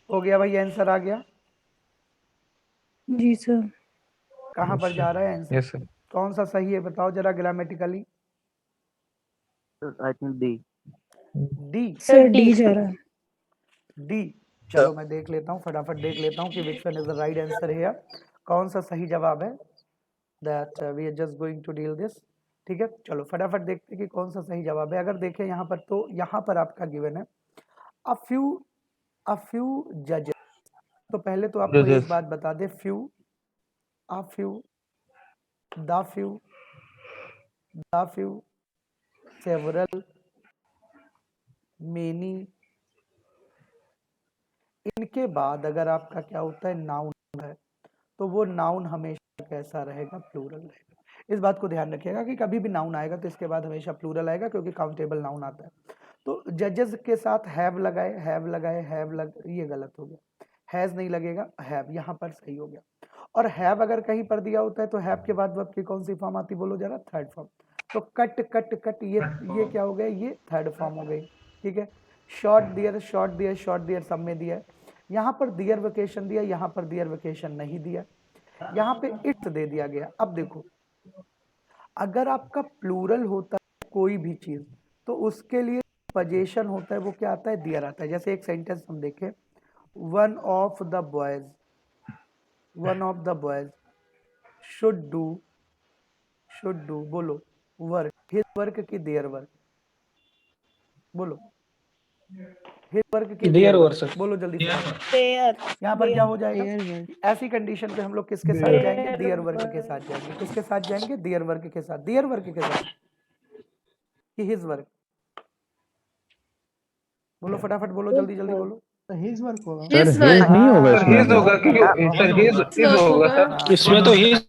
हो गया भाई, आंसर आ गया। जी सर। कहाँ पर जा रहा है आंसर? Yes sir. कौन सा सही है बताओ जरा grammatically. I think D. D. Sir D जा रहा है। डी। चलो मैं देख लेता हूँ, फटाफट देख लेता हूँ कि which one is the right answer है, कौन सा सही जवाब है। That we are just going to deal this. ठीक है, चलो फटाफट देखते हैं कि कौन सा सही जवाब है। अगर देखें यहाँ पर, तो यहाँ पर आपका गिवन है अ फ्यू जजेस। तो पहले तो आपको एक बात बता दे, few, a few, the few, several, many, इनके बाद अगर आपका क्या होता है नाउन है, तो वो नाउन हमेशा कैसा रहेगा, प्लूरल रहेगा। इस बात को ध्यान रखिएगा कि कभी भी नाउन आएगा तो इसके बाद हमेशा प्लूरल आएगा, क्योंकि काउंटेबल नाउन आता है। तो जजेस के साथ हैव लगाए, ये गलत हो गया। हैज नहीं लगेगा, हैव यहाँ पर सही हो गया। और हैव अगर कहीं पर दिया होता है तो हैव के बाद वर्ब की कौन सी फॉर्म आती, बोलो जरा, थर्ड फॉर्म। तो कट कट कट, ये क्या हो गया, ये थर्ड फॉर्म हो गई। ठीक है, शॉर्ट दियर सब में दिया है। यहाँ पर दियर वेकेशन दिया, यहाँ पर दियर वेकेशन नहीं दिया, यहाँ पे इट्स दे दिया गया। अब देखो, अगर आपका प्लूरल होता है कोई भी चीज, तो उसके लिए पजेशन होता है वो क्या आता है, दियर आता है। जैसे एक सेंटेंस हम देखें, one of the boys should do, बोलो, वर्क, हिज वर्क की देयर वर्क, बोलो, हिज वर्क की देयर वर्क, बोलो जल्दी से। यहाँ पर क्या हो जाएगा, ऐसी कंडीशन पे हम लोग किसके साथ जाएंगे, दियर वर्क के साथ जाएंगे। किसके साथ जाएंगे, दियर वर्क के साथ, दियर वर्क के साथ कि हिज वर्क। बोलो फटाफट, बोलो जल्दी जल्दी बोलो। हिज वर्क होगा। सर हिज नहीं होगा सर हिज इसमें। होगा, क्योंकि सर हिज होगा सर, इसमें तो हिज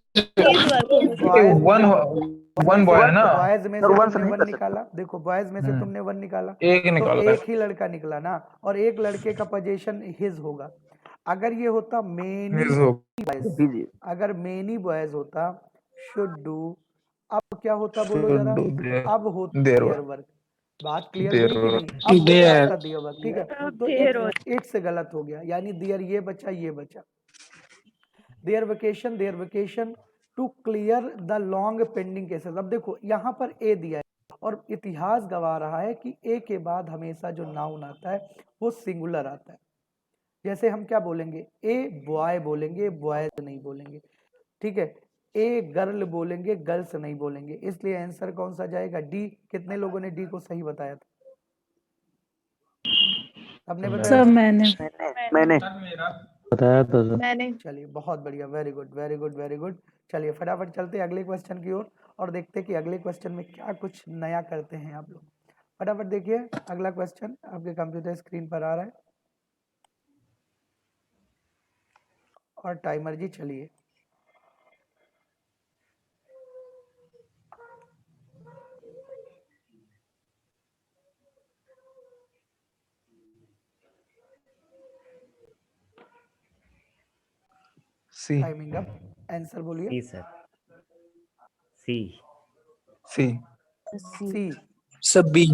वन बॉय है ना। बॉयज में से सर, वन से तुमने नहीं वन कर निकाला, देखो बॉयज में से तुमने वन निकाला, एक तो निकाला एक ही लड़का निकला ना, और एक लड़के का पोजीशन हिज होगा। अगर ये होता मेनी हिज हो बॉयज, अगर मेनी बॉयज होता शुड डू, अब क्या होता बोलो जरा, अब होता देयर देयर वर्क। बात क्लियर देयर हुई कि नहीं, अब होता देयर आपका देयर वर्क। ठीक है, तो इट्स गलत हो गया, यानी देयर ये बचा, ये बचा। Their vacation to clear the long pending cases. अब देखो यहाँ पर ए दिया है, और इतिहास गवा रहा है कि ए के बाद हमेशा जो नाउन आता है वो सिंगुलर आता है। जैसे हम क्या बोलेंगे, ए बॉय बोलेंगे, बॉयज नहीं बोलेंगे। ठीक है, ए गर्ल बोलेंगे, गर्ल्स नहीं बोलेंगे। इसलिए आंसर कौन सा जाएगा, डी। कितने लोगों ने डी को सही बताया था, सबने बताया सब था? मैंने बताया था सर। मैंने। चलिए बहुत बढ़िया, very good very good very good. चलिए फटाफट चलते हैं अगले क्वेश्चन की ओर, और देखते हैं कि अगले क्वेश्चन में क्या कुछ नया करते हैं आप लोग। फटाफट देखिए, अगला क्वेश्चन आपके कंप्यूटर स्क्रीन पर आ रहा है, और टाइमर जी चलिए। सी टाइमिंग अप, आंसर बोलिए। सी सर, सी। सी, सब B.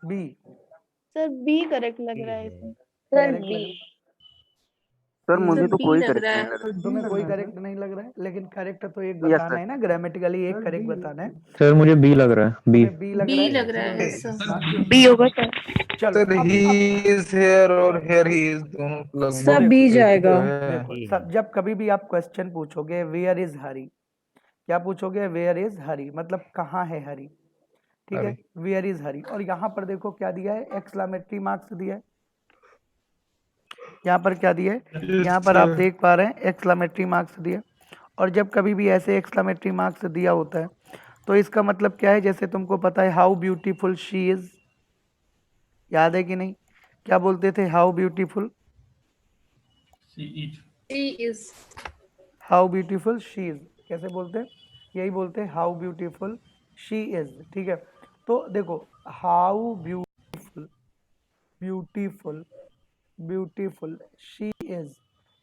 B, sir B correct लग रहा है इसमें। करेक्ट लग, सर मुझे तो कोई लग करेक्ट रहा नहीं है। लग रहा। तुम्हें कोई करेक्ट नहीं लग रहा है, लेकिन करेक्ट तो एक Yes, बताना sir. है ना, ग्रामेटिकली एक करेक्ट बताना है। सर मुझे बी लग रहा है, बी। तुम्हें बी लग रहा है, सर बी होगा सर। चलो सर ही इज हेयर और हेयर ही इज दोनों लगभग सब बी एक ही जाएगा। तो है। देखो सब, जब कभी भी आप क्वेश्चन पूछोगे वेयर इज हरी, क्या पूछोगे, वेयर इज हरी, मतलब कहाँ है हरी। ठीक है, अरे वेयर इज हरी। और यहाँ पर देखो क्या दिया है, एक्सक्लेमेटरी मार्क्स दिया है। यहाँ पर क्या दिया है, यहाँ पर आप देख पा रहे हैं एक्सक्लेमेटरी मार्क्स दिया। और जब कभी भी ऐसे एक्सक्लेमेटरी मार्क्स दिया होता है, तो इसका मतलब क्या है, जैसे तुमको पता है हाउ ब्यूटीफुल शी इज, याद है कि नहीं, क्या बोलते थे, how beautiful, how beautiful she is, कैसे बोलते हैं, यही बोलते हैं हाउ ब्यूटीफुल शी इज। ठीक है, तो देखो how beautiful, beautiful, beautiful she is,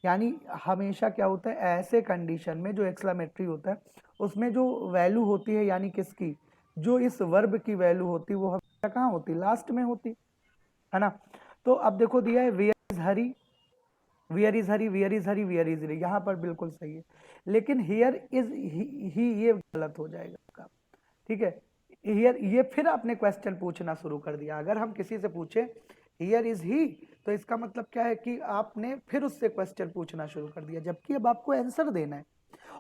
यानी हमेशा क्या होता है ऐसे कंडीशन में जो एक्सक्लेमेटरी होता है उसमें जो वैल्यू होती है, यानी किसकी, जो इस वर्ब की वैल्यू होती है, वो हमेशा कहाँ होती, लास्ट में होती है ना। तो अब देखो दिया है where is Hari, where is Hari, where is Hari, where is Hari, यहाँ पर बिल्कुल सही है। लेकिन हियर इज ही, ये गलत हो जाएगा आपका, ठीक है। हियर, ये फिर आपने क्वेश्चन पूछना शुरू कर दिया। अगर हम किसी से पूछे हियर इज ही, तो इसका मतलब क्या है कि आपने फिर उससे क्वेश्चन पूछना शुरू कर दिया, जबकि अब आपको आंसर देना है।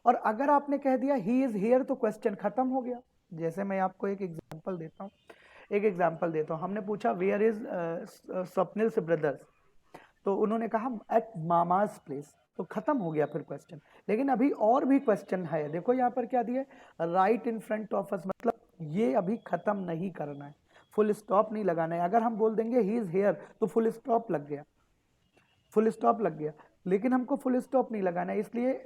और अगर आपने कह दिया ही इज हियर, तो क्वेश्चन खत्म हो गया। जैसे मैं आपको एक एग्जांपल देता हूँ, हमने पूछा वेयर इज स्वप्निल से ब्रदर्स, तो उन्होंने कहा एट मामाज प्लेस, तो खत्म हो गया फिर क्वेश्चन। लेकिन अभी और भी क्वेश्चन है, देखो यहाँ पर क्या दिया, right in front of us, मतलब ये अभी खत्म नहीं करना है, फुल स्टॉप नहीं लगाना है। अगर हम बोल देंगे ही इज हेयर, तो फुल स्टॉप लग गया, लेकिन हमको फुल स्टॉप नहीं लगाना है, इसलिए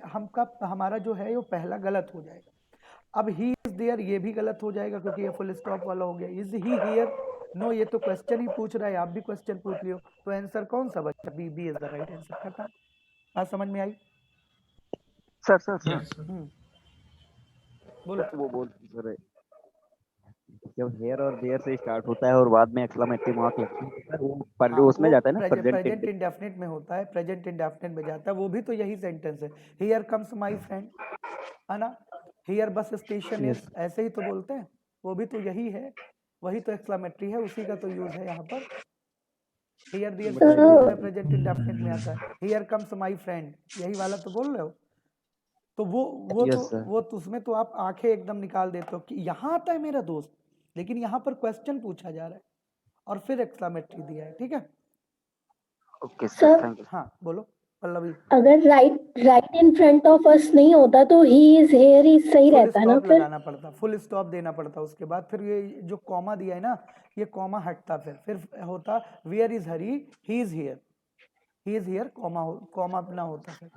हमारा जो है वो पहला गलत हो जाएगा। अब ही इज देयर, ये भी गलत हो जाएगा क्योंकि ये फुल स्टॉप वाला हो गया। इज ही हियर, नो, ये तो क्वेश्चन ही पूछ रहा है, आप भी क्वेश्चन पूछ लियो, तो आंसर कौन सा बच्चा, B, B is the right answer. खत्म। बात समझ में आई? सर बोलो। वो बोल सर, जब हेयर और देयर से स्टार्ट होता है और बाद में एक्सक्लेमेटरी मार्क लगती है सर, वो उसमें जाता है ना, प्रेजेंट इंडेफिनिट में होता है, प्रेजेंट इंडेफिनिट में जाता है, वो भी तो यही सेंटेंस है, हियर कम्स माय फ्रेंड, है ना, हियर बस स्टेशन इज, ऐसे ही तो बोलते हैं, वो भी तो यही है, वही तो एक्सक्लेमेटरी है, उसी का तो यूज है यहाँ पर। हियर देयर प्रेजेंट इंडेफिनिट में आता है, हियर कम्स माय फ्रेंड, यही वाला तो बोल रहे हो। तो वो तो उसमें तो आप आंखें एकदम निकाल देते हो कि यहाँ आता है मेरा दोस्त, लेकिन यहाँ पर क्वेश्चन पूछा जा रहा है और फिर एक्सक्लेमेटरी दिया है, ठीक है। Okay sir, thank you. हाँ बोलो पल्लवी। अगर right in front of us नहीं होता तो ही इज हेयर ही सही रहता है ना, फिर लगाना पड़ता, फुल स्टॉप देना पड़ता, उसके बाद फिर ये जो कॉमा दिया है ना, ये कॉमा हटता, फिर होता where is Hari, he is here, comma ना होता फिर,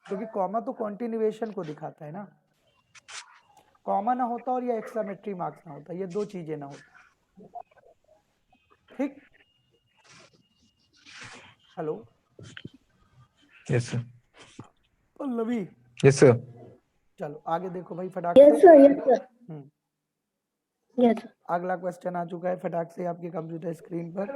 क्योंकि कॉमा तो कॉन्टिन्यूएशन को दिखाता है ना, कॉमा ना होता और ये एक्सक्लेमेटरी मार्क्स ना होता, ये दो चीजें ना होती, ठीक। Hello, yes sir, Pallavi, yes sir. चलो आगे देखो भाई फटाक यस से। Sir yes. अगला क्वेश्चन आ चुका है फटाक से आपके कंप्यूटर स्क्रीन पर।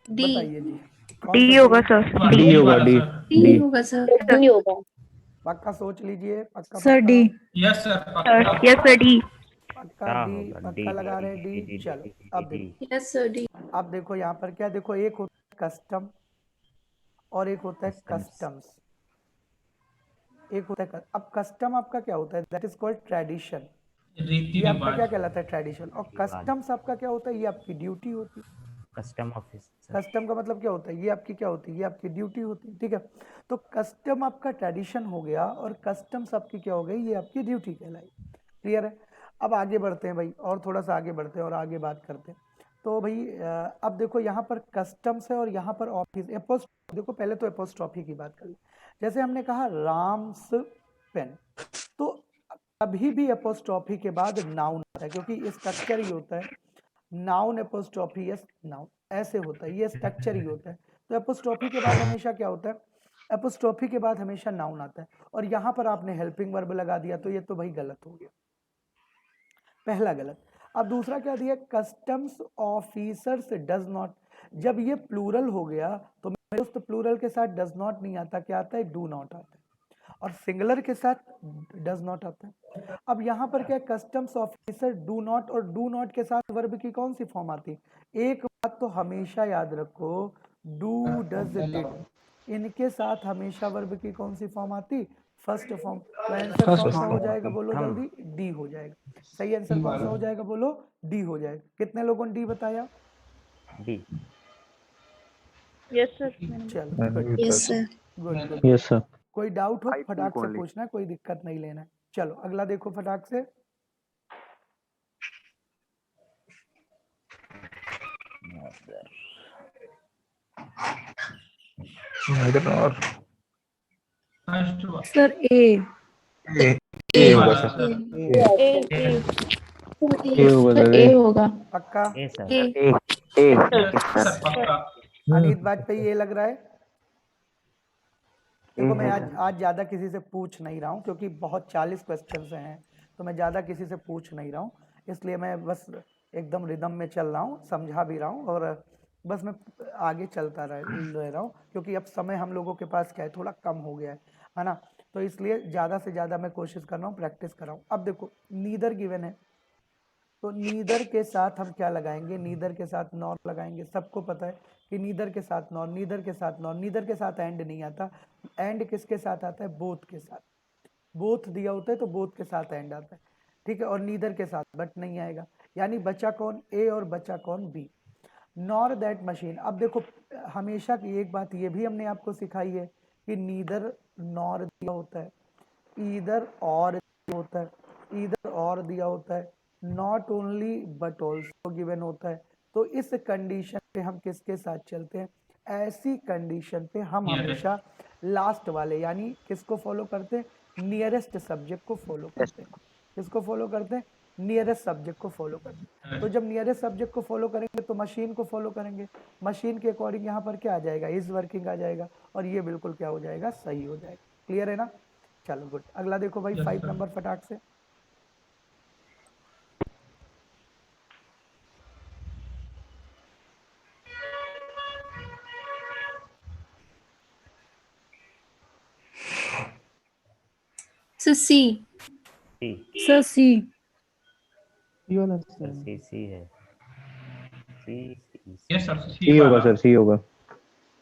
बताइए जी, डी होगा सर, डी होगा, डी डी होगा सर, नहीं होगा पक्का सोच लीजिए, पक्का sir D, yes sir, yes sir D, पक्का डी, पक्का लगा रहे डी। चलो अब देखो, यस सर डी। अब देखो यहाँ पर क्या, देखो एक होता है कस्टम और एक होता है कस्टम्स, एक होता है अब कस्टम आपका क्या होता है, दैट इज कॉल्ड ट्रेडिशन, ये आपका क्या कहलाता है, ट्रेडिशन। और कस्टम्स आपका क्या होता है, ये आपकी ड्यूटी होती है। Custom office. कस्टम का मतलब क्या होता है, ये आपकी क्या होती है, ये आपकी ड्यूटी होती है, ठीक है। तो कस्टम आपका ट्रेडिशन हो गया और कस्टम्स आपकी क्या हो गई, ये आपकी ड्यूटी कहलाई। क्लियर है? अब आगे बढ़ते हैं भाई, और थोड़ा सा आगे बढ़ते हैं और आगे बात करते हैं। तो भाई अब देखो यहाँ पर कस्टम्स है और यहाँ पर ऑफिस, देखो पहले तो एपोस्ट्रॉफी की बात कर ली। जैसे हमने कहा राम्स पेन, तो कभी भी एपोस्ट्रॉफी के बाद नाउन आता है, क्योंकि स्ट्रक्चर ही होता है, नाउन एपोस्ट्रॉफी यस नाउन, ऐसे होता है, ये स्ट्रक्चर ही होता है। तो एपोस्ट्रॉफी के बाद हमेशा क्या होता है, एपोस्ट्रॉफी के बाद हमेशा नाउन आता है, और यहाँ पर आपने हेल्पिंग वर्ब लगा दिया, तो ये तो भाई गलत हो गया, पहला गलत। अब दूसरा क्या दिया, कस्टम्स ऑफिसर्स डज नॉट, जब ये प्लूरल हो गया तो मेरे दोस्त प्लूरल के साथ डज नॉट नहीं आता, क्या आता है, डू नॉट आता है, और सिंगुलर के साथ डज नॉट आता है। अब यहाँ पर क्या, कस्टम्स ऑफिसर डू नॉट, और डू नॉट के साथ वर्ब की कौन सी फॉर्म आती है, एक बात तो हमेशा याद रखो, डू डज डिड, इनके साथ हमेशा वर्ब की कौन सी फॉर्म आती, फर्स्ट फॉर्म। तो आंसर कौन सा हो जाएगा, बोलो जल्दी, डी हो जाएगा। सही आंसर कौन सा हो जाएगा, बोलो डी हो जाएगा। कितने लोगों ने डी बताया, डी। यस सर, चलो yes sir, good. Yes sir. कोई डाउट हो I think फटाक से only. पूछना है, कोई दिक्कत नहीं लेना है। चलो अगला देखो फटाक से, सर ए, ए होगा सर, ए होगा सर, ए ए होगा, पक्का। ए सर, ए, ए सर पक्का। अनित वाजपेयी ये लग रहा है। देखो मैं आज ज्यादा किसी से पूछ नहीं रहा हूँ क्योंकि बहुत 40 क्वेश्चन हैं, तो मैं ज्यादा किसी से पूछ नहीं रहा हूँ, इसलिए मैं बस एकदम रिदम में चल रहा हूँ, समझा भी रहा हूँ और बस मैं आगे चलता रह रहा हूँ क्योंकि अब समय हम लोगों के पास क्या है, थोड़ा कम हो गया है ना, तो इसलिए ज़्यादा से ज़्यादा मैं कोशिश कर रहा हूँ, प्रैक्टिस कर रहा हूँ। अब देखो नीदर गिवन है, तो नीदर के साथ हम क्या लगाएंगे, नीदर के साथ नॉर लगाएंगे। सबको पता है कि नीदर के साथ नॉर, नीदर के साथ नॉर, नीदर के साथ एंड नहीं आता। एंड किसके साथ आता है, बोथ के साथ। बोथ दिया होता है तो बोथ के साथ एंड आता है, ठीक है, और नीदर के साथ बट नहीं आएगा, यानी बचा कौन, ए और बचा कौन, बी। Nor that machine. अब देखो हमेशा की एक बात ये भी हमने आपको सिखाई है कि नीदर नॉर दिया होता है, ईदर और दिया होता है, ईदर और दिया होता है, not only but also given होता है। तो इस कंडीशन पे हम किसके साथ चलते हैं, ऐसी कंडीशन पे हम हमेशा लास्ट वाले यानी किसको फॉलो करते हैं, नियरेस्ट सब्जेक्ट को फॉलो करते हैं। किसको फॉलो करते हैं, नियरेस्ट सब्जेक्ट को फॉलो करते हैं। तो जब नियरेस्ट सब्जेक्ट को फॉलो करेंगे तो मशीन को फॉलो करेंगे, मशीन के अकॉर्डिंग यहाँ पर क्या आ जाएगा, इज वर्किंग आ जाएगा, और ये बिल्कुल क्या हो जाएगा, सही हो जाएगा। क्लियर है ना, चलो गुड। अगला देखो भाई 5 नंबर फटाक से। Sir C. सी सर सी। ये वाला सर सी सी है। सी यस सर, सी होगा सर, सी होगा।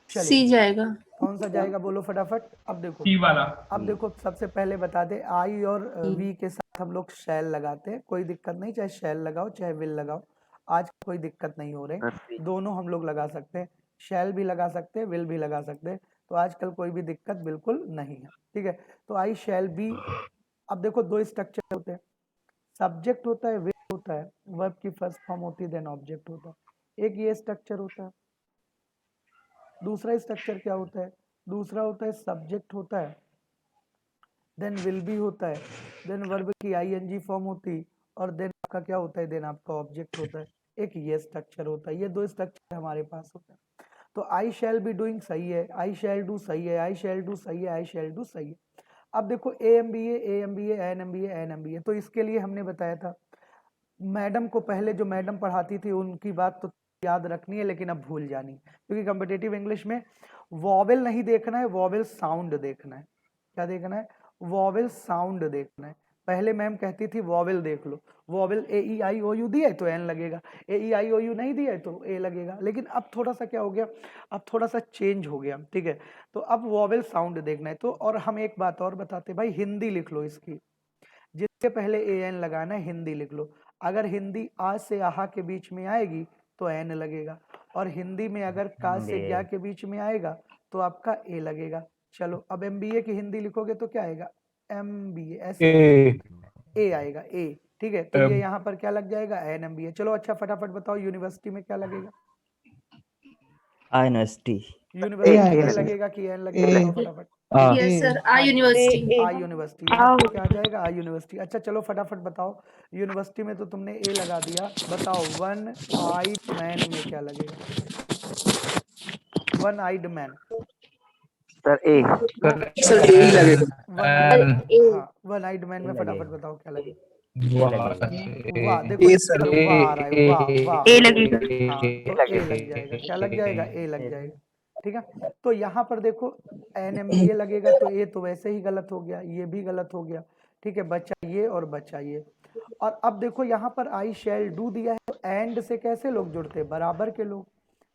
चलिए सी जाएगा। कौन सा जाएगा बोलो फटाफट। अब देखो, सी वाला। अब देखो सबसे पहले बता दे, आई और वी के साथ हम लोग शैल लगाते हैं, कोई दिक्कत नहीं, चाहे शैल लगाओ चाहे विल लगाओ, आज कोई दिक्कत नहीं हो रही, दोनों हम लोग लगा सकते हैं, शैल भी लगा सकते हैं, विल भी लगा सकते हैं, तो आजकल कोई भी दिक्कत बिल्कुल नहीं है, ठीक है। तो आई शैल बी। अब देखो दो स्ट्रक्चर होते हैं, सब्जेक्ट होता है, विल होता है, वर्ब की फर्स्ट फॉर्म होती है, देन ऑब्जेक्ट होता है। एक ये स्ट्रक्चर होता है। दूसरा स्ट्रक्चर क्या होता है, दूसरा होता है सब्जेक्ट होता है, देन विल भी होता है, देन वर्ब की आईएनजी फॉर्म होती, और देन आपका क्या होता है, देन आपका ऑब्जेक्ट होता है। एक ये स्ट्रक्चर होता है, ये दो स्ट्रक्चर हमारे पास होता है। तो आई शैल बी डूइंग सही है, आई शैल डू सही है, आई शैल डू सही है, आई शैल डू सही है। अब देखो A M B A N M B N M B A, तो इसके लिए हमने बताया था मैडम को, पहले जो मैडम पढ़ाती थी उनकी बात तो याद रखनी है लेकिन अब भूल जानी, क्योंकि कॉम्पिटिटिव इंग्लिश में वॉवेल नहीं देखना है, वॉवेल साउंड देखना है। क्या देखना है, वॉवेल साउंड देखना है। पहले मैम कहती थी वॉवेल देख लो, vowel A E I O you दिया है तो एन लगेगा, ए ई आई ओ यू नहीं दिया है तो ए लगेगा, लेकिन अब थोड़ा सा क्या हो गया, अब थोड़ा सा चेंज हो गया, ठीक है। तो अब वॉवेल साउंड देखना है। तो और हम एक बात और बताते भाई, हिंदी लिख लो इसकी, जिसके पहले ए एन लगाना है हिंदी लिख लो। अगर हिंदी आ से आहा के बीच में आएगी तो एन लगेगा, और हिंदी में अगर का से क्या के बीच में आएगा तो आपका ए लगेगा। चलो अब एमबीए की हिंदी लिखोगे तो क्या आएगा, एमबीए, ऐसे ए आएगा, ए, ठीक है। तो ये यहाँ पर क्या लग जाएगा, एन एम बी ए। चलो अच्छा फटाफट बताओ यूनिवर्सिटी में क्या लगेगा, यूनिवर्सिटी यूनिवर्सिटी में ए लगेगा कि एन लगेगा, बताओ फटाफट। Yes sir, I university. I university, यहाँ पर क्या आ जाएगा, आई यूनिवर्सिटी। अच्छा चलो फटाफट बताओ, यूनिवर्सिटी में तो तुमने ए लगा दिया, बताओ वन आइड मैन में क्या लगेगा, वन आइड मैन। सर ए। सर ए लगेगा। हाँ वन आइड मैन में फटाफट बताओ क्या लगेगा। वाह देखो ए यहाँ सर, पर ए वाह आ रहा है, वाह वाह, ए देखो लगेगा। हाँ तो ए लग जाएगा, क्या लग जाएगा, ए लग जाएगा, ठीक है। तो यहाँ पर देखो एन एम बी ए लगेगा तो ए तो वैसे ही गलत हो गया, ये भी गलत हो गया, ठीक है, बचा ये और बचा ये। और अब देखो यहाँ पर आई शैल डू दिया है, तो एंड से कैसे लोग जुड़ते हैं, बराबर के लोग,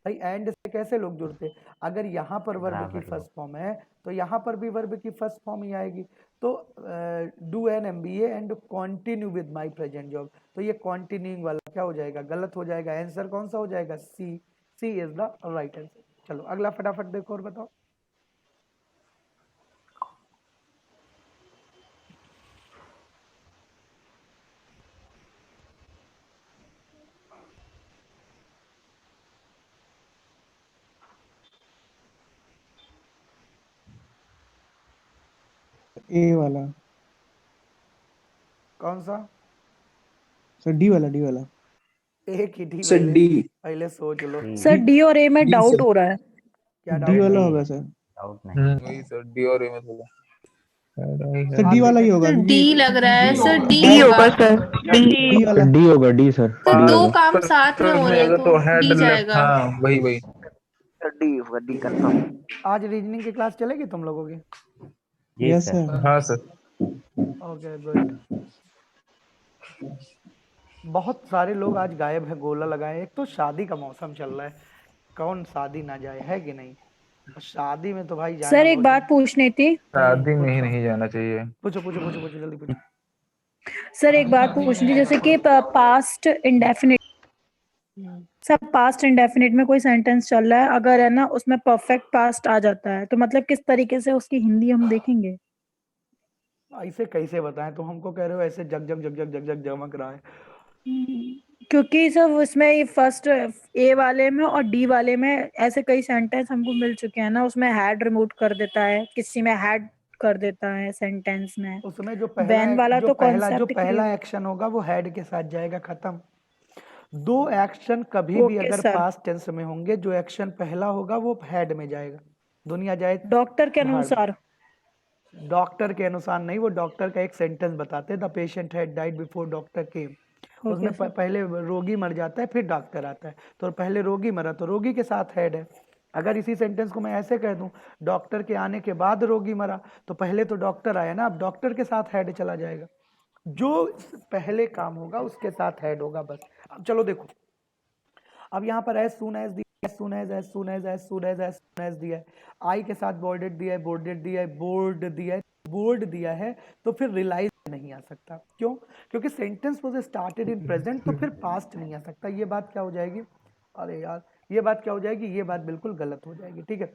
भाई एंड से कैसे लोग जुड़ते हैं, अगर यहाँ पर वर्ब की फर्स्ट फॉर्म है तो यहाँ पर भी वर्ब की फर्स्ट फॉर्म ही आएगी। तो do an M B and continue with my present job, तो ये कंटिन्यूइंग वाला क्या हो जाएगा, गलत हो जाएगा, आंसर कौन सा हो जाएगा, सी, सी इज द राइट आंसर। चलो अगला फटाफट देखो और बताओ। ए वाला कौन सा, सर, डी वाला, डी वाला। एक ही डी सर डी पहले सोच लो। सी सर डी और ए में डी डाउट सर। हो रहा है। क्या डी डाउट वाला नहीं। होगा सर। डाउट नहीं। वही सर डी और ए में थोड़ा सर डी वाला ही होगा। सर डी लग रहा है सर, डी डी होगा। होगा सर, डी। डी वाला। डी होगा डी सर। सर डी दो होगा। काम साथ में हो रहे हैं तो हेड डी लेफ्ट, जाएगा। हाँ वही वही। डी होगा, डी कंफर्म। आज रीजनिंग की क्लास चलेगी तुम लोगों की? जी यस सर। सर। हाँ सर। Okay good. बहुत सारे लोग आज गायब है, गोला लगाए। एक तो शादी का मौसम चल रहा है, कौन शादी ना जाए, है कि नहीं? शादी में तो भाई जाना सर एक बहुत बात पूछनी थी। शादी में ही नहीं जाना चाहिए। पूछो पूछो पूछो पूछो, जल्दी पूछो। सर एक बात पूछनी थी, जैसे कि पास्ट इंडेफिनिट, सब पास्ट इंडेफिनिट में कोई सेंटेंस चल रहा है, अगर है ना उसमें परफेक्ट पास्ट आ जाता है, तो मतलब किस तरीके से उसकी हिंदी हम देखेंगे? ऐसे कैसे बताएं? तुम हमको कह रहे हो ऐसे जग जग जग जग जग जग जमक रहा है। क्योंकि सब उसमें ये फर्स्ट ए वाले में और डी वाले में ऐसे कई सेंटेंस हमको मिल चुके हैं ना, उसमें हैड रिमूव कर देता है, किसी में हैड कर देता है सेंटेंस में। उसमें जो वैन वाला तो पहला concept पहला clear। एक्शन होगा वो हेड के साथ जाएगा, खत्म। दो एक्शन कभी भी ओके अगर सर। पास्ट टेंस में होंगे, जो एक्शन पहला होगा वो हेड में जाएगा। दुनिया जाए डॉक्टर के भाड़ में। अनुसार। डॉक्टर के अनुसार नहीं, वो डॉक्टर का एक सेंटेंस बताते हैं, the patient had died before doctor केम। उसमें सर। पहले रोगी मर जाता है फिर डॉक्टर आता है, तो पहले रोगी मरा तो रोगी के साथ हेड है। अगर इसी सेंटेंस को मैं ऐसे कह दूं, डॉक्टर के आने के बाद रोगी मरा, तो पहले तो डॉक्टर आया ना, अब डॉक्टर के साथ हेड चला जाएगा। जो पहले काम होगा उसके साथ हेड होगा, बस। अब चलो देखो, अब यहाँ पर एज सून एज दिया, soon as as soon as as soon as as soon as दिया है, आई के साथ बोर्डेड दिया है, बोर्डेड दिया है, बोर्ड दिया है, बोर्ड दिया है, तो फिर रिलाइज नहीं आ सकता। क्यों? क्योंकि sentence was started in present, तो फिर पास्ट नहीं आ सकता। ये बात क्या हो जाएगी? अरे यार, ये बात क्या हो जाएगी? ये बात बिल्कुल गलत हो जाएगी, ठीक है।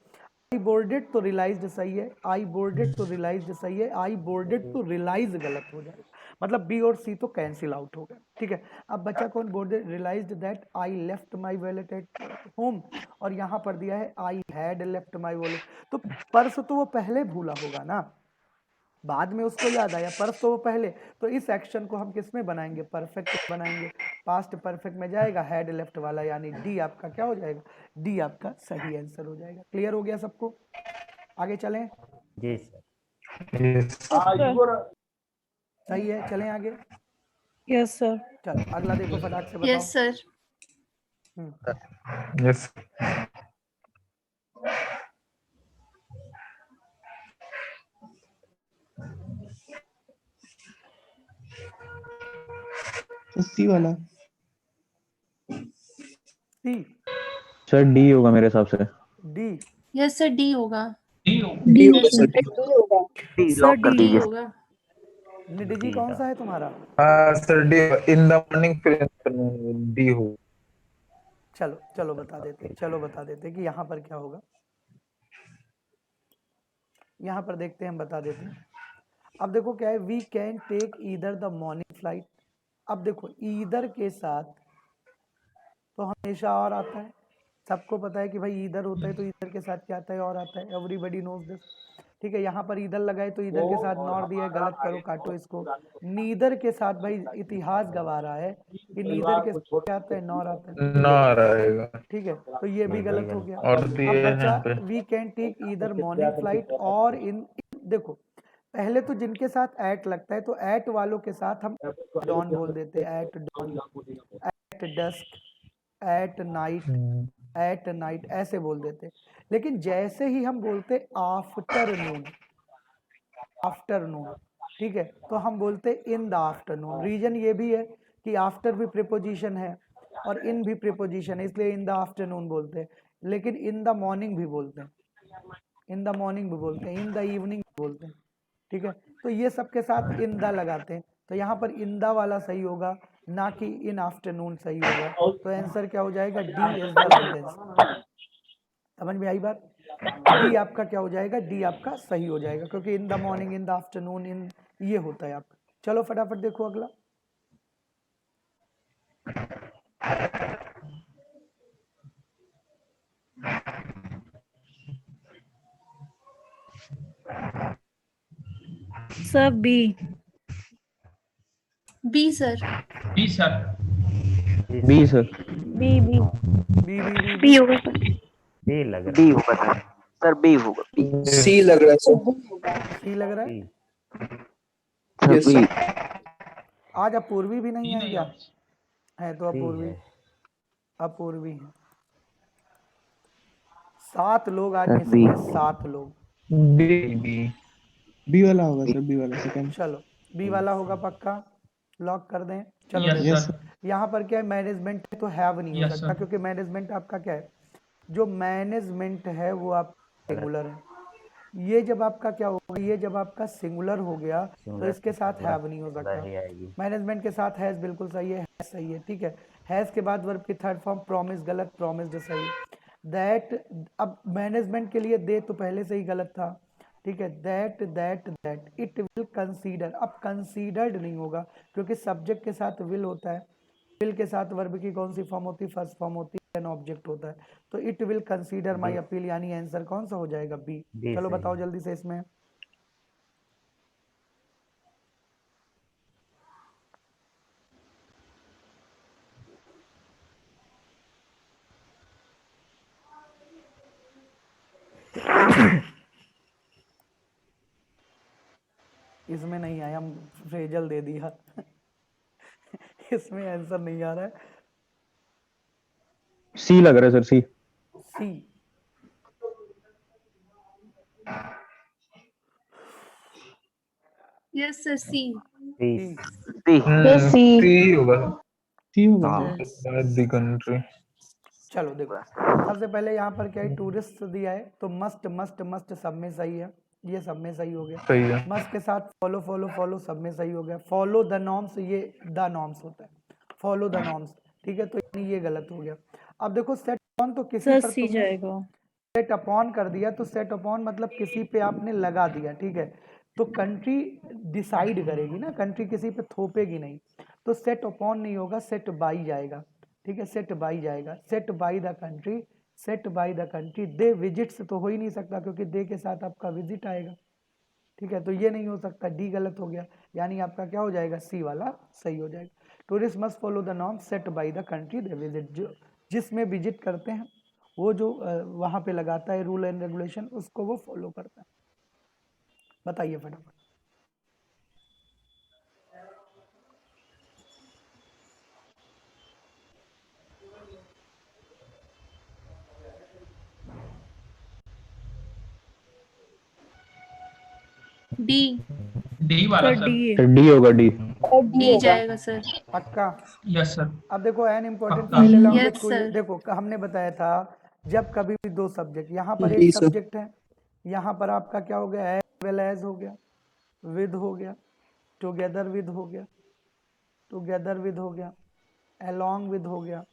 आई बोर्डेड तो रिलाइज्ड सही है, आई बोर्डेड तो रिलाइज्ड सही है, आई बोर्डेड तो रिलाइज गलत हो जाएगा। मतलब बी और सी तो कैंसिल आउट हो गए, ठीक है। अब बचा कौन? Boarded, realised that I left my wallet at home, और यहाँ पर दिया है I had left my wallet. तो पर्स तो वो पहले भूला होगा ना, बाद में उसको याद आया, पर्स तो वो पहले। तो इस एक्शन को हम किस में बनाएंगे? परफेक्ट बनाएंगे। पास्ट परफेक्ट में जाएगा हैड लेफ्ट वाला, यानी डी आपका क्या हो जाएगा? डी आपका सही आंसर हो जाएगा। क्लियर हो गया सबको? आगे चलें? जी सर। सही है, चलें आगे। Yes sir. चलो अगला देखो, फटाक से बताओ। Yes sir. यस। सी वाला। सी। सर डी होगा मेरे हिसाब से। डी। यस सर, डी होगा। डी होगा सर। डी सर लॉक कर डी दीजिए। होगा। निधि जी कौन सा है तुम्हारा? हाँ sir D, in the morning फिर डी हो। चलो चलो बता देते, चलो बता देते कि यहाँ पर क्या होगा। यहाँ पर देखते हैं, हम बता देते हैं। अब देखो क्या है, we can take either the morning flight. अब देखो ईदर के साथ तो हमेशा और आता है, सबको पता है कि भाई ईदर होता है तो ईदर के साथ क्या आता है? और आता है, एवरीबडी नोज दिस, ठीक है। यहाँ पर ईदर लगाए तो ईदर के साथ नॉर दिया है, गलत करो, काटो इसको। नीदर के साथ भाई इतिहास गवा रहा है कि नीदर के साथ क्या आता है? नॉर आता है, ना रहेगा। ठीक है, तो ये भी गलत हो गया। और अब दिए हैं बचा पे। We can take either morning flight और इन। देखो पहले तो जिनके साथ एट लगता है तो एट वालों के साथ हम डॉन बोल देते हैं, at dawn, at dusk, at night, at night ऐसे बोल देते। लेकिन जैसे ही हम बोलते आफ्टरनून, आफ्टरनून, ठीक है, तो हम बोलते इन द आफ्टरनून। रीजन ये भी है कि आफ्टर भी प्रीपोजिशन है और इन भी प्रीपोजिशन है, इसलिए इन द आफ्टरनून बोलते हैं। लेकिन इन द मॉर्निंग भी बोलते हैं, इन द मॉर्निंग भी बोलते हैं, इन द इवनिंग भी बोलते हैं, ठीक है। तो ये सबके साथ इन द लगाते हैं, तो यहाँ पर इन द वाला सही होगा, ना कि इन आफ्टरनून सही होगा। तो आंसर क्या हो जाएगा? D is the right answer. समझ में आई बात? डी आपका क्या हो जाएगा? डी आपका सही हो जाएगा, क्योंकि in the morning, in the afternoon, in ये होता है आपका। चलो फटाफट देखो अगला। Sir B. B sir. B sir. B sir. B B B B B B होगा सर। बी लग बी रहा होगा सर। सर बी होगा बी। सी लग रहा है सर। सी लग रहा है। है सर यस बी। सर। आज अपूर्वी भी नहीं है क्या? है तो सी अपूर्वी। है। अपूर्वी है। 7 लोग आज सर मिसिंग बी। है, 7 लोग। बी बी बी वाला होगा सर, बी वाला सेकंड। चलो बी वाला होगा पक्का, लॉक कर दें। चलो यस देखो सर। यहाँ पर क्या है, मैनेजमेंट है तो हैव नहीं हो सकता, क्योंकि मैनेजमेंट आपका क्या है, जो मैनेजमेंट है वो आप सिंगुलर है। ये जब आपका क्या होगा, ये जब आपका सिंगुलर हो गया तो सिंगुलर इसके साथ होगा, हैव नहीं हो होगा सकता। ही आएगी। मैनेजमेंट के साथ हैज बिल्कुल सही है, हैज सही है, ठीक है। हैज के बाद वर्ब की थर्ड फॉर्म प्रॉमिस गलत, प्रॉमिस्ड सही। दैट, अब मैनेजमेंट के लिए दे तो पहले से ही गलत था, ठीक है। दैट इट विल कंसीडर, अब कंसीडर्ड नहीं होगा क्योंकि सब्जेक्ट के साथ विल होता है। विल के साथ वर्ब की कौन सी फॉर्म होती है? फर्स्ट फॉर्म होती है, एन ऑब्जेक्ट होता है। तो it will consider my B appeal, यानी आंसर कौन सा हो जाएगा? बी। बी चलो सही बताओ है। जल्दी से इसमें। इसमें नहीं आया, फ्रेजल दे दिया। इसमें आंसर नहीं आ रहा है। सी लग रहा है सर, सी। सी। Yes sir C. सी सी। सी। सी होगा सी होगा हाँ सर। The country. चलो देखो, सबसे पहले यहाँ पर क्या है, टूरिस्ट दिया है तो मस्ट मस्ट मस्ट सब में सही है, ये सब में सही हो गया। सही है। मस्ट के साथ फॉलो फॉलो फॉलो सब में सही हो गया। फॉलो द नॉर्म्स, ये द नॉर्म्स होता है, फॉलो द नॉर्म्स, ठीक है। तो यानी ये गलत हो गया। अब देखो सेट ऑन, तो किसी सर पर सी तुमने जाएगा। सेट अपॉन कर दिया, तो सेट अपॉन मतलब किसी पे आपने लगा दिया, ठीक है। तो कंट्री डिसाइड करेगी ना, कंट्री किसी पे थोपेगी नहीं। तो सेट अपॉन नहीं होगा, सेट बाई जाएगा, ठीक है। सेट बाई जाएगा, set by the country, set by the country. They visits तो हो ही नहीं सकता क्योंकि दे के साथ आपका विजिट आएगा, ठीक है। तो ये नहीं हो सकता, डी गलत हो गया, यानी आपका क्या हो जाएगा? सी वाला सही हो जाएगा। Tourist must follow the norm set by the country they visit, जो जिसमें विजिट करते हैं वो जो वहां पे लगाता है रूल एंड रेगुलेशन, उसको वो फॉलो करता है। बताइए फटाफट। D. Sir D. Sir D होगा, डी। डी जाएगा सर। पक्का? Yes sir. अब देखो an important file along with yes to, sir. देखो हमने बताया था जब कभी भी दो सब्जेक्ट, यहाँ पर एक सब्जेक्ट है, यहाँ पर आपका क्या हो गया? एज वेल एज हो गया, विद हो गया, टुगेदर विद हो गया, टुगेदर विद हो गया, along with हो गया,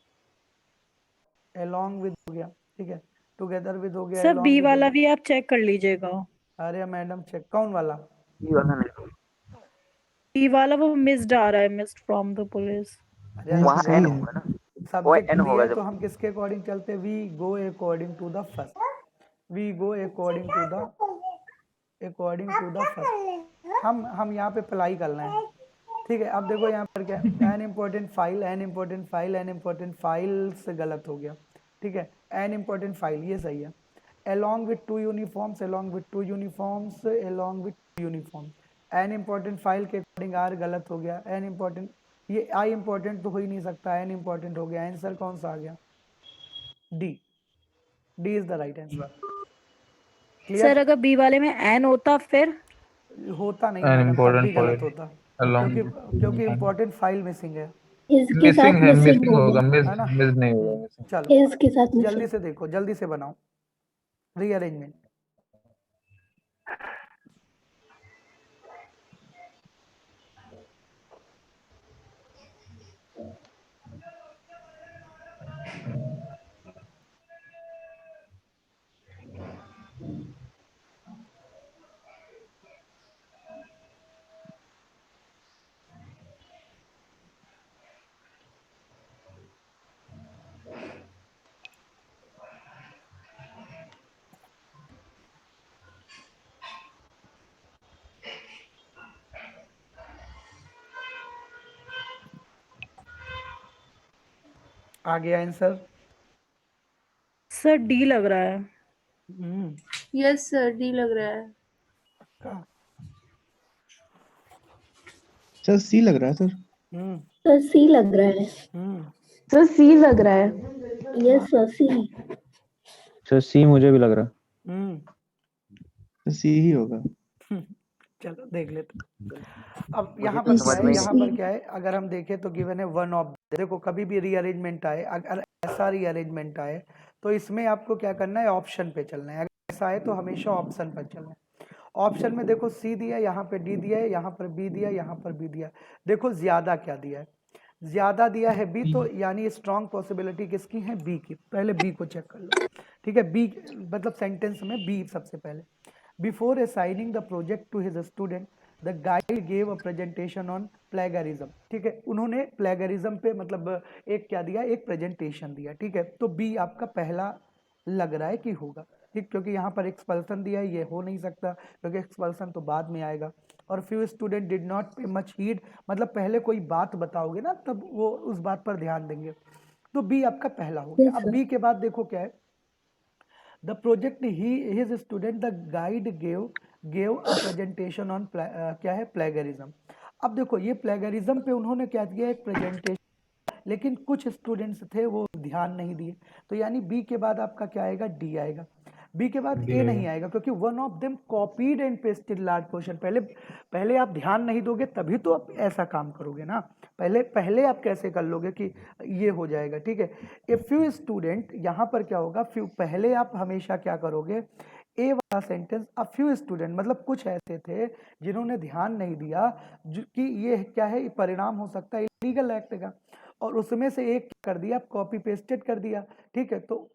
along with हो गया, ठीक है। टुगेदर विद हो गया, सर along बी with हो वाला गया। भी आप चेक कर लीजिएगा। अरे मैडम चेक कौन वाला? बी वाला नहीं। बी वाला वो मिस्ड आ रहा है, मिस्ड फ्रॉम द पुलिस। अरे नहीं वहाँ सर, एन सही है। होगा ना। वो सब्जेक्ट एन दिया होगा है तो जब। हम किसके अकॉर्डिंग चलते? We go according to the first, we go according to the first. हम यहाँ पे अप्लाई कर रहे हैं, ठीक है। अब देखो यहाँ पर क्या, N important file, N important file, N important file से गलत हो गया, ठीक है। एन इम्पोर्टेंट फाइल ये सही है। along with two uniforms, along with two uniforms, along with two uniforms। N important file के अकॉर्डिंग आर गलत हो गया। एन इम्पोर्टेंट, ये आई इम्पोर्टेंट तो हो ही नहीं सकता, एन इम्पोर्टेंट हो गया। आंसर कौन सा आ गया? D. D is the right answer. Sir clear? अगर बी वाले में एन होता फिर? होता नहीं एन मैडम, तब भी इम्पोर्टेंट गलत पॉइंट होता, क्योंकि अलॉन्ग। इम्पोर्टेंट फाइल मिसिंग है इसके मिसिंग साथ है, मिसिंग मिसिंग होगा। होगा, मिस है ना? मिस नहीं होगा, मिसिंग। चलो इसके साथ जल्दी मिसिंग। से देखो, जल्दी से बनाओ रीअरेंजमेंट। आ गया आंसर? सर डी लग रहा है। यस सर, डी लग रहा है। का सर सी लग रहा है सर। सर सी लग रहा है। सर सी लग रहा है। यस सर सी। सर सी मुझे भी लग रहा है। तो सी ही होगा। चलो देख लेते हैं। अब मुझे यहाँ तो पर समझ क्या में है, ही यहाँ नहीं पर क्या है, अगर हम देखें तो गिवन है वन ऑफ, देखो कभी भी रीअरेंजमेंट आए, अगर ऐसा रीअरेंजमेंट आए तो इसमें आपको क्या करना है, ऑप्शन पे चलना है। अगर ऐसा है तो हमेशा ऑप्शन पर चलना है। ऑप्शन में देखो सी दिया, यहाँ पे डी दिया है, यहाँ पर बी दिया, यहाँ पर बी दिया। देखो ज्यादा क्या दिया है, ज्यादा दिया है बी, तो यानी स्ट्रॉन्ग पॉसिबिलिटी किसकी है, बी की। पहले बी को चेक कर लो, ठीक है। बी मतलब सेंटेंस में बी सबसे पहले। Before assigning the project to his student, the guide gave a presentation on plagiarism, ठीक है। उन्होंने प्लेगरिज्म पे मतलब एक क्या दिया, एक प्रेजेंटेशन दिया, ठीक है। तो बी आपका पहला लग रहा है कि होगा, ठीक, क्योंकि यहाँ पर एक्सपल्सन दिया है, ये हो नहीं सकता क्योंकि एक्सपल्सन तो बाद में आएगा। और few student did not pay much heed, मतलब पहले कोई बात बताओगे ना तब वो उस बात पर ध्यान देंगे। तो बी आपका पहला हो गया। Yes, अब sir. बी के बाद देखो क्या है, the project his student the guide gave a presentation on क्या है, plagiarism। अब देखो ये plagiarism पे उन्होंने क्या दिया, एक प्रेजेंटेशन, लेकिन कुछ स्टूडेंट्स थे वो ध्यान नहीं दिए, तो यानी बी के बाद आपका क्या आएगा, डी आएगा। बी के बाद ए नहीं आएगा क्योंकि one of them copied and pasted large portion. पहले पहले आप ध्यान नहीं दोगे तभी तो आप ऐसा काम करोगे ना, पहले पहले आप कैसे कर लोगे कि ये हो जाएगा, ठीक है। ए फ्यू स्टूडेंट, यहाँ पर क्या होगा, फ्यू पहले आप हमेशा क्या करोगे, ए वाला सेंटेंस, अ फ्यू स्टूडेंट मतलब कुछ ऐसे थे जिन्होंने ध्यान नहीं दिया कि ये क्या है, परिणाम हो सकता है इलीगल एक्ट का, और उसमें से एक कर दिया, कॉपी पेस्टेड कर दिया, ठीक है। तो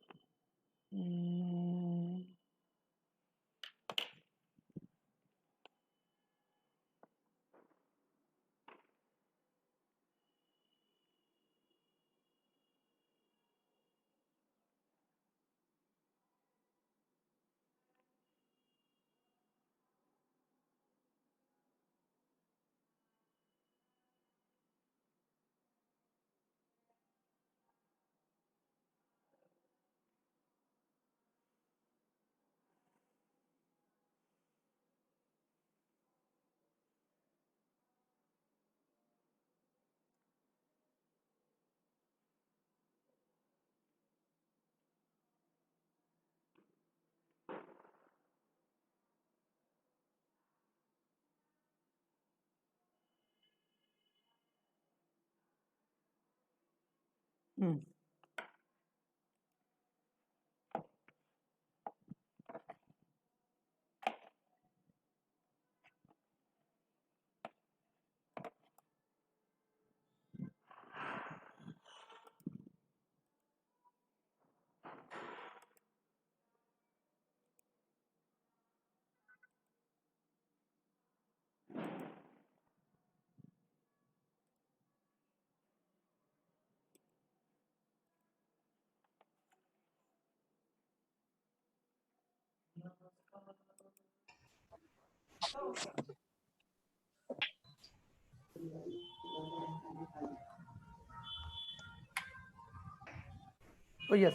तो यस,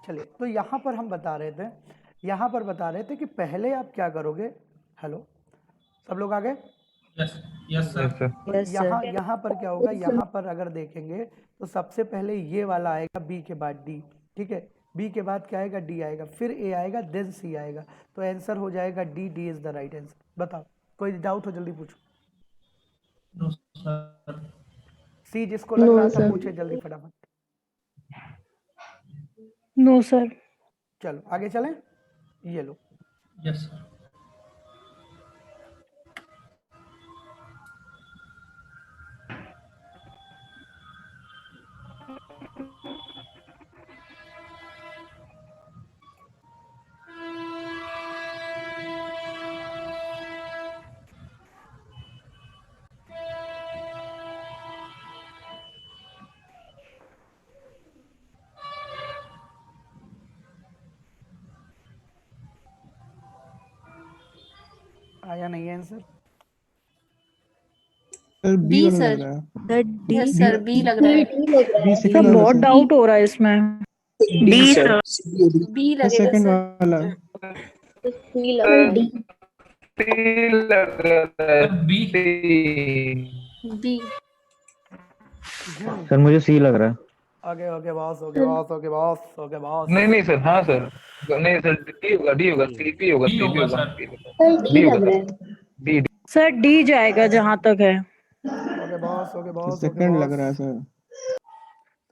चलिए, तो यहाँ पर हम बता रहे थे, यहाँ पर बता रहे थे कि पहले आप क्या करोगे, हेलो सब लोग आ गए? Yes sir. तो यहाँ यहाँ पर क्या होगा, यहाँ पर अगर देखेंगे तो सबसे पहले ये वाला आएगा बी के बाद डी, ठीक है। बी के बाद क्या आएगा, डी आएगा, फिर ए आएगा, देन सी आएगा। तो आंसर हो जाएगा D, D is the right answer. बताओ, कोई डाउट हो जल्दी पूछो। सी जिसको लग रहा था पूछे जल्दी फटाफट। No sir. चलो आगे चलें, ये लो। Yes sir. आया नहीं है आंसर? सर बी बी वाला सर। लग रहा है। Sir D yes sir B लग रहा है। डी लग रहा बी है। सर सेकंड वाला बहुत सर। डाउट हो रहा है इसमें। डी सर बी सर लगेगा सेकंड सर। वाला। डी लग रहा है। डी डी लग रहा है बी बी। सर मुझे सी लग रहा है। Okay okay boss, okay boss, okay boss, okay boss. नहीं नहीं सर, हाँ सर, नहीं सर, डी होगा, डी होगा, सी बी होगा, सी बी होगा, सर डी डी लग होगा रहा सर, है। डी। सर डी जाएगा जहां तक है। Okay boss, okay sir boss, okay second लग बॉस। रहा है सर।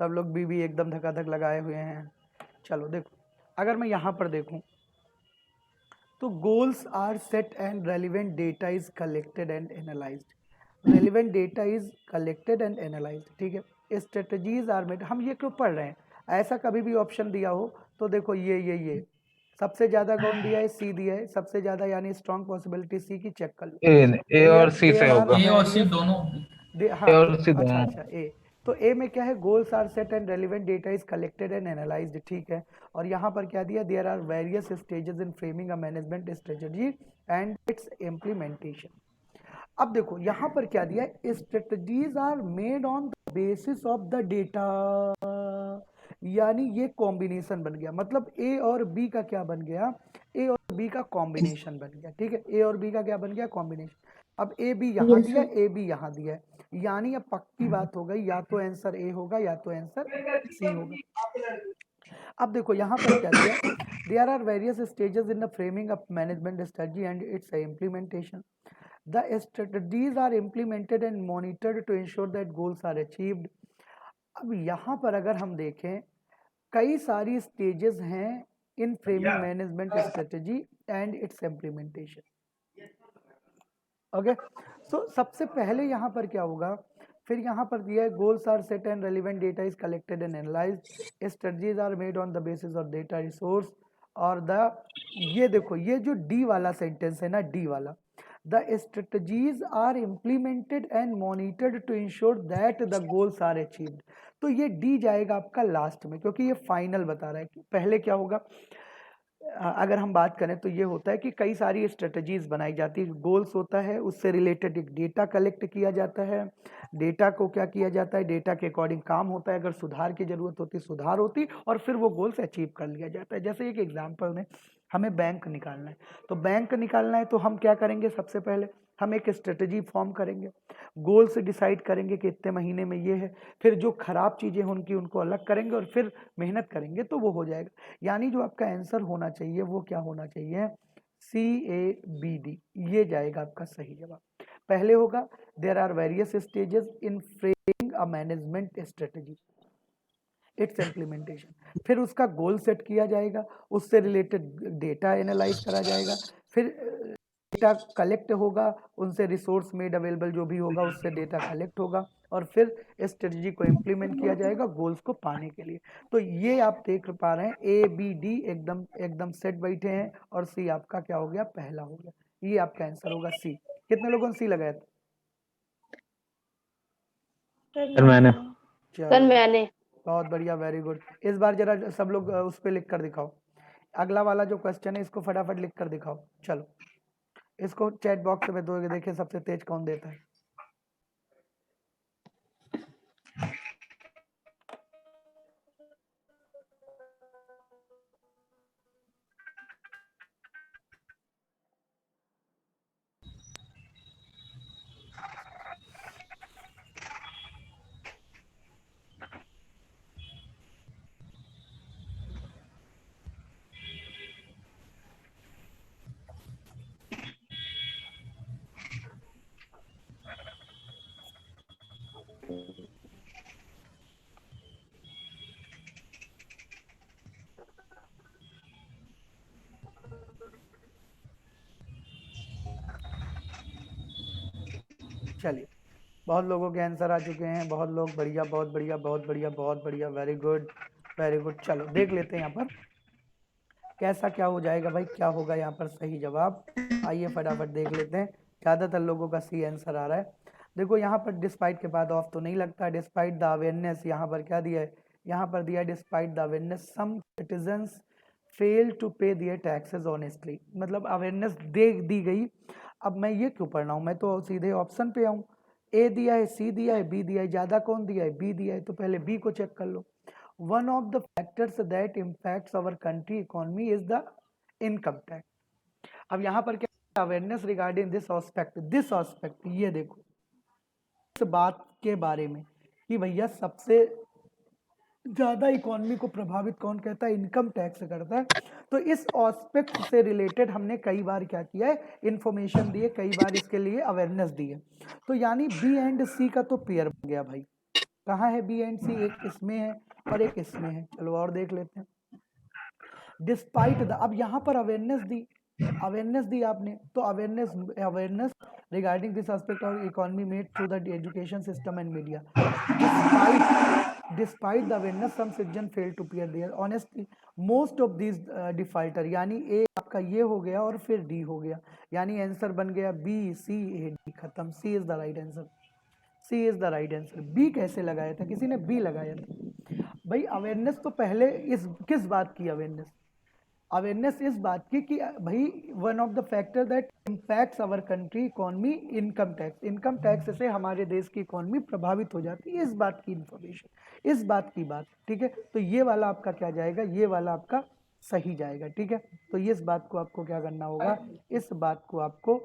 सब लोग बी एकदम धकाधक लगाए हुए हैं। चलो देखो, अगर मैं यहाँ पर देखूं तो goals are set and relevant data is collected and analysed. Relevant data is collected and analysed, ठीक है। स्ट्रेटजीज आर मेड, हम ये क्यों पढ़ रहे हैं? ऐसा कभी भी ऑप्शन दिया हो तो देखो ये सबसे ज्यादा कौन दिया है? सी दिया है सबसे ज्यादा, यानी स्ट्रॉन्ग पॉसिबिलिटी सी की, चेक कर लो। ए और सी से होगा, ए और सी दोनों। हाँ ए और तो सी अच्छा दोनों। अच्छा ए, तो ए में क्या है? Goals are set and relevant data is collected and analysed, ठीक है। और यहाँ पर क्या दिया? There are various stages in framing a management strategy and its implementation. अब देखो यहाँ पर क्या दिया है? Strategies are made on the basis of the data, यानी ये कॉम्बिनेशन बन गया। मतलब ए और बी का क्या बन गया? ए और बी का कॉम्बिनेशन बन गया, ठीक है। ए और बी का क्या बन गया? कॉम्बिनेशन। अब ए बी यहाँ Yes, दिया, sir. ए बी यहाँ दिया है, यानी अब पक्की बात हो गई, या तो आंसर ए होगा या तो आंसर सी होगा। अब देखो यहाँ पर क्या दिया? There are various stages in the framing of management strategy and its implementation. The strategies are implemented and monitored to ensure that goals are achieved. अब यहाँ पर अगर हम देखें, कई सारी स्टेजेस हैं in framing management strategy and its implementation. Okay, so सबसे पहले यहाँ पर क्या होगा? फिर यहाँ पर दिया है goals are set and relevant data is collected and analysed, strategies are made on the basis of data resource. और द, ये देखो ये जो डी वाला सेंटेंस है ना, डी वाला, the strategies are implemented and monitored to ensure that the goals are achieved. तो ये डी जाएगा आपका लास्ट में, क्योंकि ये फाइनल बता रहा है कि पहले क्या होगा। अगर हम बात करें तो ये होता है कि कई सारी स्ट्रेटजीज बनाई जाती है, गोल्स होता है, उससे रिलेटेड एक डेटा कलेक्ट किया जाता है, डेटा को क्या किया जाता है, डेटा के अकॉर्डिंग काम होता है, अगर सुधार की जरूरत होती सुधार होती, और फिर वो गोल्स अचीव कर लिया जाता है। जैसे एक एग्जांपल में, हमें बैंक निकालना है, तो बैंक निकालना है तो हम क्या करेंगे? सबसे पहले हम एक स्ट्रेटजी फॉर्म करेंगे, गोल्स डिसाइड करेंगे कि इतने महीने में ये है, फिर जो खराब चीज़ें हैं उनकी उनको अलग करेंगे और फिर मेहनत करेंगे तो वो हो जाएगा। यानी जो आपका आंसर होना चाहिए वो क्या होना चाहिए? CABD, ये जाएगा आपका सही जवाब। पहले होगा there are various stages in framing a management strategy, its implementation. फिर उसका गोल सेट किया जाएगा, उससे रिलेटेड डेटा एनालाइज करा जाएगा, फिर डेटा कलेक्ट होगा, उनसे रिसोर्स मेड अवेलेबल जो भी होगा उससे डेटा कलेक्ट होगा, और फिर स्ट्रेटजी को इम्प्लीमेंट किया जाएगा गोल्स को पाने के लिए। तो ये आप देख पा रहे हैं ABD एकदम एकदम सेट बैठे हैं, और सी आपका क्या हो गया? पहला हो गया। ये आपका आंसर होगा सी। कितने लोगों ने सी लगाया था? सर मैंने। सर मैंने। बहुत बढ़िया, वेरी गुड। इस बार जरा सब लोग उस पर लिख कर दिखाओ, अगला वाला जो क्वेश्चन है इसको फटाफट लिख कर दिखाओ। चलो इसको चैट बॉक्स में दोगे, देखिए सबसे तेज कौन देता है। चलिए, बहुत लोगों के आंसर आ चुके हैं, बहुत लोग, बढ़िया, बहुत बढ़िया, बहुत बढ़िया, बहुत बढ़िया, वेरी गुड, वेरी गुड। चलो देख लेते हैं यहाँ पर कैसा क्या हो जाएगा भाई, क्या होगा यहाँ पर सही जवाब। आइए फटाफट देख लेते हैं। ज़्यादातर लोगों का सी आंसर आ रहा है। देखो यहाँ पर डिस्पाइट के बाद ऑफ तो नहीं लगता, डिस्पाइट द अवेयरनेस यहाँ पर क्या दिया है? यहाँ पर दिया है despite the awareness some citizens fail to pay their taxes honestly, मतलब अवेयरनेस दे दी गई। अब मैं ये क्यों पढ़ रहा हूँ? मैं तो सीधे ऑप्शन पे आऊँ, ए दिया है, सी दिया है, बी दिया है, ज्यादा कौन दिया है? बी दिया है, तो पहले बी को चेक कर लो। One of the factors that impacts our country economy is the income tax. अब यहाँ पर क्या अवेयरनेस रिगार्डिंग दिस ऑस्पेक्ट, ये देखो इस बात के बारे में कि भैया सबसे ज्यादा इकोनॉमी को प्रभावित कौन करता है? इनकम टैक्स करता है। तो इस ऑस्पेक्ट से रिलेटेड हमने कई बार क्या किया है? इंफॉर्मेशन दी है, कई बार इसके लिए अवेयरनेस दी है। तो यानी बी एंड सी का तो पेयर बन गया भाई। कहाँ है बी एंड सी? एक इसमें है और एक इसमें है। चलो और देख लेते हैं। डिस्पाइट द, अब यहाँ पर अवेयरनेस दी आपने, तो awareness regarding this aspect of economy made through the education system and media. Despite the awareness some citizen fail to pair their honestly most of this defaulter, यानी ए आपका ये हो गया और फिर डी हो गया, यानी आंसर बन गया बी, सी, ए, डी, खत्म। C is the right answer. C is the right answer. B कैसे लगाया था? किसी ने बी लगाया था भाई। अवेयरनेस तो पहले किस बात की अवेयरनेस इस बात की कि भाई one of the factor that impacts our country economy income tax से हमारे देश की इकोनॉमी प्रभावित हो जाती है, इस बात की इंफॉर्मेशन, इस बात की बात। ठीक है, तो ये वाला आपका क्या जाएगा? ये वाला आपका सही जाएगा। ठीक है, तो इस बात को आपको क्या करना होगा? इस बात को आपको